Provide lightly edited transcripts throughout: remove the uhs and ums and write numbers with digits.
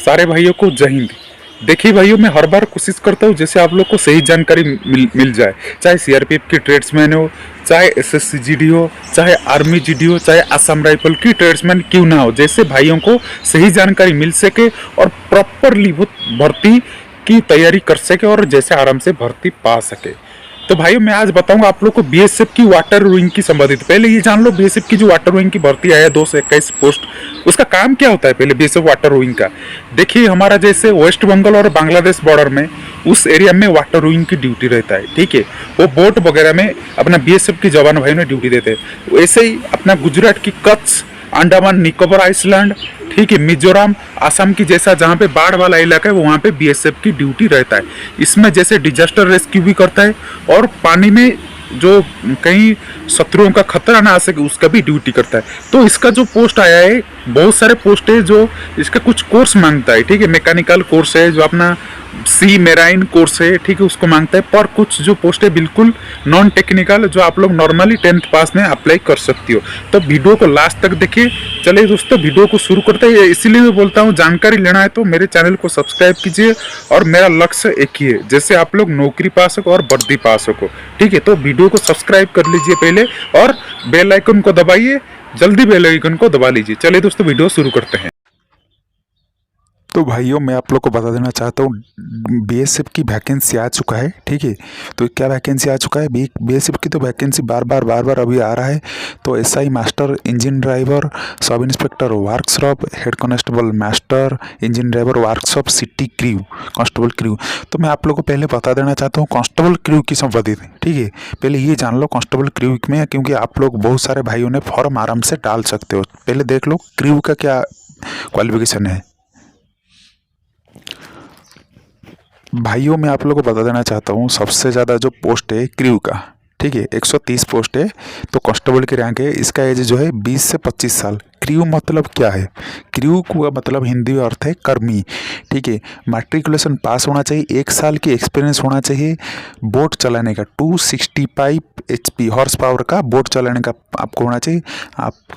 सारे भाइयों को जय हिंद। देखिए भाइयों, मैं हर बार कोशिश करता हूँ जैसे आप लोग को सही जानकारी मिल जाए, चाहे सीआरपीएफ की ट्रेड्समैन हो, चाहे एसएससी जीडी हो, चाहे आर्मी जीडी हो, चाहे असम राइफल की ट्रेड्समैन क्यों ना हो, जैसे भाइयों को सही जानकारी मिल सके और प्रॉपरली वो भर्ती की तैयारी कर सके और जैसे आराम से भर्ती पा सके। तो भाइयों, मैं आज बताऊंगा आप लोग को बीएसएफ की वाटर रोइंग की संबंधित। पहले ये जान लो, बीएसएफ की जो वाटर रोइंग की भर्ती आया है 221 पोस्ट, उसका काम क्या होता है। पहले बीएसएफ वाटर रोइंग का देखिए, हमारा जैसे वेस्ट बंगाल और बांग्लादेश बॉर्डर में उस एरिया में वाटर रोइंग की ड्यूटी रहता है, ठीक है। वो बोट वगैरह में अपना बीएसएफ के जवान भाइयों ने ड्यूटी देते हैं। वैसे ही अपना गुजरात की कच्छ, अंडमान निकोबार आइसलैंड, ठीक है, मिजोरम, असम की जैसा जहाँ पे बाढ़ वाला इलाका है वहाँ पे बीएसएफ की ड्यूटी रहता है। इसमें जैसे डिजास्टर रेस्क्यू भी करता है और पानी में जो कहीं शत्रुओं का खतरा ना आ सके उसका भी ड्यूटी करता है। तो इसका जो पोस्ट आया है, बहुत सारे पोस्ट है जो इसका कुछ कोर्स मांगता है, ठीक है। मैकेनिकल कोर्स है, जो अपना सी मेराइन कोर्स है, ठीक है, उसको मांगता है। पर कुछ जो पोस्ट है बिल्कुल नॉन टेक्निकल, जो आप लोग नॉर्मली 10th पास में अप्लाई कर सकती हो। तो वीडियो को लास्ट तक देखिए। चलिए दोस्तों, वीडियो को शुरू करते हैं। इसीलिए मैं बोलता हूँ, जानकारी लेना है तो मेरे चैनल को सब्सक्राइब कीजिए। और मेरा लक्ष्य एक ही है, जैसे आप लोग नौकरी पा सको और वर्दी पा सको, ठीक है। तो वीडियो को सब्सक्राइब कर लीजिए पहले और बेल आइकन को दबाइए, जल्दी बेल आइकन को दबा लीजिए। चलिए दोस्तों, वीडियो शुरू करते हैं। तो भाइयों, मैं आप लोग को बता देना चाहता हूँ बीएसएफ की वैकेंसी आ चुका है, ठीक है। तो क्या वैकेंसी आ चुका है, बीएसएफ की तो वैकेंसी बार बार अभी आ रहा है। तो SI master, engine driver, sub inspector workshop, head constable master, engine driver workshop, city crew, constable crew. तो मैं आप लोग को पहले बता देना चाहता हूँ कांस्टेबल क्रू की संबंधित, ठीक है। पहले ये जान लो कांस्टेबल क्रू में, क्योंकि आप लोग बहुत सारे भाइयों ने फॉर्म आराम से डाल सकते हो। पहले देख लो क्रू का क्या क्वालिफिकेशन है। भाइयों, मैं आप लोगों को बता देना चाहता हूँ सबसे ज़्यादा जो पोस्ट है क्रू का, ठीक है, 130 पोस्ट है। तो कांस्टेबल की रैंक है, इसका एज जो है 20 से 25 साल। क्रू मतलब क्या है, क्रू का मतलब हिंदी में अर्थ है कर्मी, ठीक है। मैट्रिकुलेशन पास होना चाहिए, 1 साल की एक्सपीरियंस होना चाहिए, बोट चलाने का 265 HP हॉर्स पावर का बोट चलाने का आपको होना चाहिए।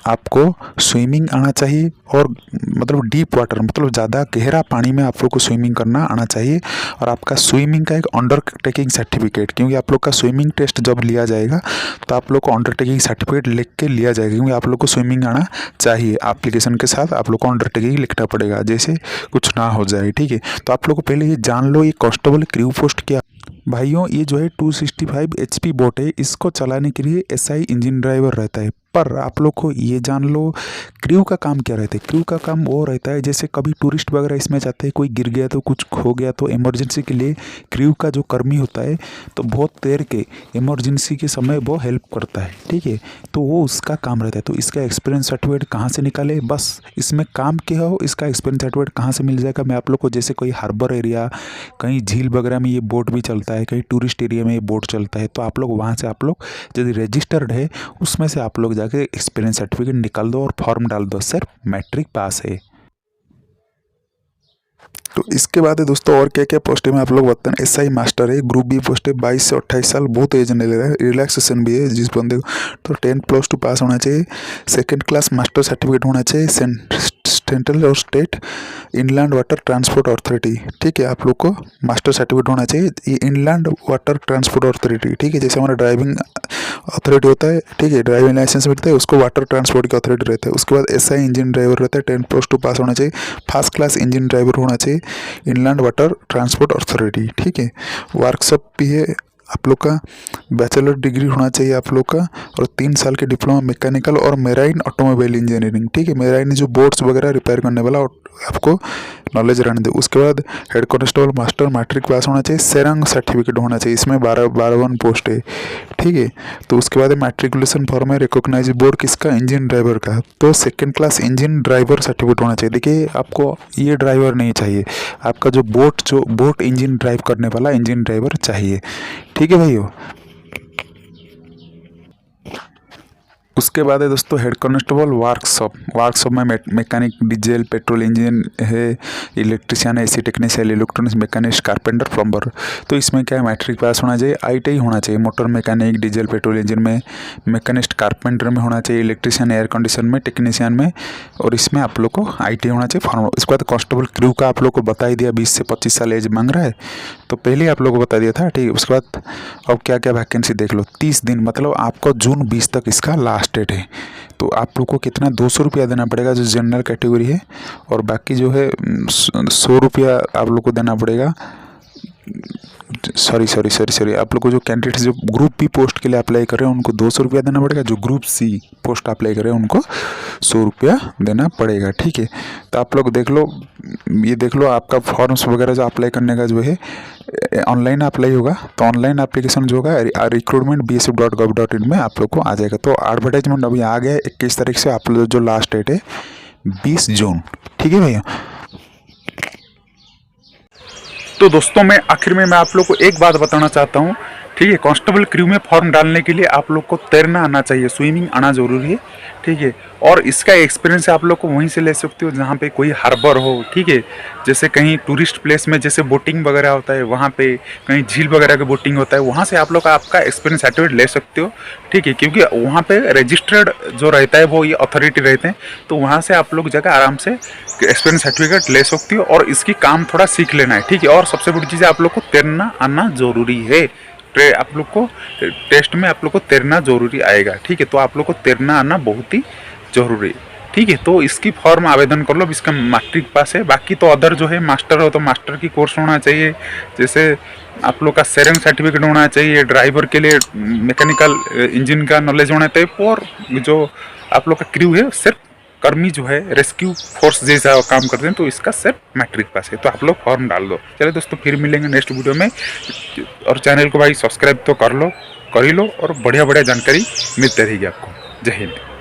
आपको स्विमिंग आना चाहिए, और मतलब डीप वाटर मतलब ज़्यादा गहरा पानी में आप लोग को स्विमिंग करना आना चाहिए। और आपका स्विमिंग का एक अंडरटेकिंग सर्टिफिकेट, क्योंकि आप लोग का स्विमिंग टेस्ट जब लिया जाएगा तो आप लोग को अंडरटेकिंग सर्टिफिकेट लिख के लिया जाएगा, क्योंकि आप लोग को स्विमिंग आना चाहिए। एप्लीकेशन के साथ आप लोग को अंडरटेकिंग लिखना पड़ेगा, जैसे कुछ ना हो जाए, ठीक है। तो आप लोग को पहले ये जान लो, ये कांस्टेबल क्रू पोस्ट क्या। भाइयों, ये जो है 265 HP बोट है, इसको चलाने के लिए एसआई इंजन ड्राइवर रहता है। पर आप लोग को ये जान लो क्रू का काम क्या रहता है। क्रू का काम वो रहता है, जैसे कभी टूरिस्ट वगैरह इसमें जाते हैं, कोई गिर गया तो कुछ खो गया तो इमरजेंसी के लिए क्रू का जो कर्मी होता है, तो बहुत देर के इमरजेंसी के समय वो हेल्प करता है, ठीक है। तो वो उसका काम रहता है। तो इसका एक्सपीरियंस सर्टिफिकेट कहाँ से निकाले, बस इसमें काम क्या हो, इसका एक्सपीरियंस सर्टिफिकेट कहाँ से मिल जाएगा। मैं आप लोग को, जैसे कोई हार्बर एरिया, कहीं झील वगैरह में ये बोट भी चलता है, कहीं टूरिस्ट एरिया में ये बोट चलता है, तो आप लोग वहाँ से आप लोग यदि रजिस्टर्ड है उसमें से आप लोग जाके एक्सपीरियंस सर्टिफिकेट निकाल दो और फॉर्म डाल दो, सर मैट्रिक पास है। तो इसके बाद है दोस्तों और क्या क्या पोस्ट है मैं आप लोग बताते हैं। एसआई मास्टर है, ग्रुप बी पोस्ट है, 22 से 28 साल, बहुत एज नहीं ले रहा है, रिलैक्सेशन भी है जिस बंदे को। तो 10+2 पास होना चाहिए, 2nd क्लास मास्टर सर्टिफिकेट होना चाहिए, सेंट्रल और state inland water transport authority, ठीक है। आप लोग को मास्टर सर्टिफिकेट होना चाहिए, ये इनलैंड वाटर ट्रांसपोर्ट अथॉरिटी, ठीक है। जैसे हमारा ड्राइविंग अथॉरिटी होता है, ठीक है, ड्राइविंग लाइसेंस मिलता है, उसको वाटर ट्रांसपोर्ट की अथॉरिटी रहता है। उसके बाद एसआई इंजन ड्राइवर रहता है, 10+2 पास होना चाहिए, 1st क्लास इंजन ड्राइवर होना चाहिए, इनलैंड वाटर ट्रांसपोर्ट अथॉरिटी, ठीक है। वर्कशॉप भी है आप लोग का, बैचलर डिग्री होना चाहिए आप लोग का, और 3 साल के डिप्लोमा मैकेनिकल और मेराइन ऑटोमोबाइल इंजीनियरिंग, ठीक है। मेराइन जो बोट्स वगैरह रिपेयर करने वाला आपको नॉलेज रहने दे। उसके बाद head constable master matric pass होना चाहिए, सेरंग सर्टिफिकेट होना चाहिए, इसमें 12 पोस्ट है, ठीक है। तो उसके बाद मैट्रिकुलेशन फॉर्म है रिकॉग्नाइज बोर्ड किसका, इंजन ड्राइवर का, तो 2nd class engine driver certificate होना चाहिए। देखिए, आपको ये ड्राइवर नहीं चाहिए, आपका जो बोट इंजन ड्राइव करने वाला इंजन ड्राइवर चाहिए, ठीक है भाइयों। उसके बाद है दोस्तों हेड कांस्टेबल वर्कशॉप में मैकेनिक, डीजल, पेट्रोल इंजन है, electrician, AC technician, electronics machinist, carpenter, plumber. तो इसमें क्या है, मैट्रिक पास होना चाहिए, आईटीआई होना चाहिए, motor mechanic, diesel, petrol engine में, मैकेनिस्ट, कारपेंटर में होना चाहिए, इलेक्ट्रिशियन, एयर कंडीशन में, टेक्नीशियन में, और इसमें आप लोग को आईटीआई होना चाहिए, फॉर्म। इसके बाद कांस्टेबल क्रू का आप लोग को बता ही दिया, 20 से 25 साल एज मांग रहा है, तो पहले ही आप लोग को बता दिया था, ठीक है। उसके बाद अब क्या क्या वैकेंसी देख लो, 30 दिन, मतलब आपको जून 20 तक इसका लास्ट डेट है। तो आप लोग को कितना 200 रुपया देना पड़ेगा जो जनरल कैटेगरी है, और बाकी जो है 100 रुपया आप लोग को देना पड़ेगा। सॉरी आप लोग को जो कैंडिडेट जो ग्रुप बी पोस्ट के लिए अप्लाई कर रहे हैं उनको 200 रुपया देना पड़ेगा, जो ग्रुप सी पोस्ट अप्लाई कर रहे हैं उनको 100 रुपया देना पड़ेगा, ठीक है। तो आप लोग देख लो, ये देख लो आपका फॉर्म्स वगैरह जो अप्लाई करने का जो है ऑनलाइन अप्लाई होगा। तो ऑनलाइन एप्लीकेशन जो होगा recruitment.bsf.gov.in में आप लोग को आ जाएगा। तो एडवर्टाइजमेंट अभी आ गया 21 तारीख से, आप लोग जो लास्ट डेट है 20 जून, ठीक है भैया। तो दोस्तों मैं आखिर में मैं आप लोग को एक बात बताना चाहता हूँ, ठीक है। कांस्टेबल क्रू में फॉर्म डालने के लिए आप लोग को तैरना आना चाहिए, स्विमिंग आना जरूरी है, ठीक है। और इसका एक्सपीरियंस आप लोग को वहीं से ले सकते हो जहाँ पे कोई हार्बर हो, ठीक है। जैसे कहीं टूरिस्ट प्लेस में जैसे बोटिंग वगैरह होता है, वहाँ पे कहीं झील वगैरह का बोटिंग होता है, वहाँ से आप लोग आपका एक्सपीरियंस सर्टिफिकेट ले सकते हो, ठीक है। क्योंकि वहाँ पे रजिस्टर्ड जो रहता है वो ये अथॉरिटी रहते हैं, तो वहाँ से आप लोग जाकर आराम से एक्सपीरियंस सर्टिफिकेट ले सकते हो और इसकी काम थोड़ा सीख लेना है, ठीक है। और सबसे बड़ी चीज़ है आप लोग को तैरना आना जरूरी है। आप लोग को टेस्ट में आप लोग को तैरना जरूरी आएगा, ठीक है। तो आप लोग को तैरना आना बहुत ही जरूरी है, ठीक है। तो इसकी फॉर्म आवेदन कर लो, इसका मैट्रिक पास है। बाकी तो अदर जो है मास्टर हो तो मास्टर की कोर्स होना चाहिए, जैसे आप लोग का शेयरिंग सर्टिफिकेट होना चाहिए, ड्राइवर के लिए मैकेनिकल इंजन का नॉलेज होना चाहिए, और जो आप लोग का क्रू है सिर्फ कर्मी जो है रेस्क्यू फोर्स जैसा काम करते हैं, तो इसका सिर्फ मैट्रिक पास है। तो आप लोग फॉर्म डाल दो। चलिए दोस्तों, फिर मिलेंगे नेक्स्ट वीडियो में, और चैनल को भाई सब्सक्राइब तो कर ही लो, और बढ़िया बढ़िया जानकारी मिलती रहेगी आपको। जय हिंद।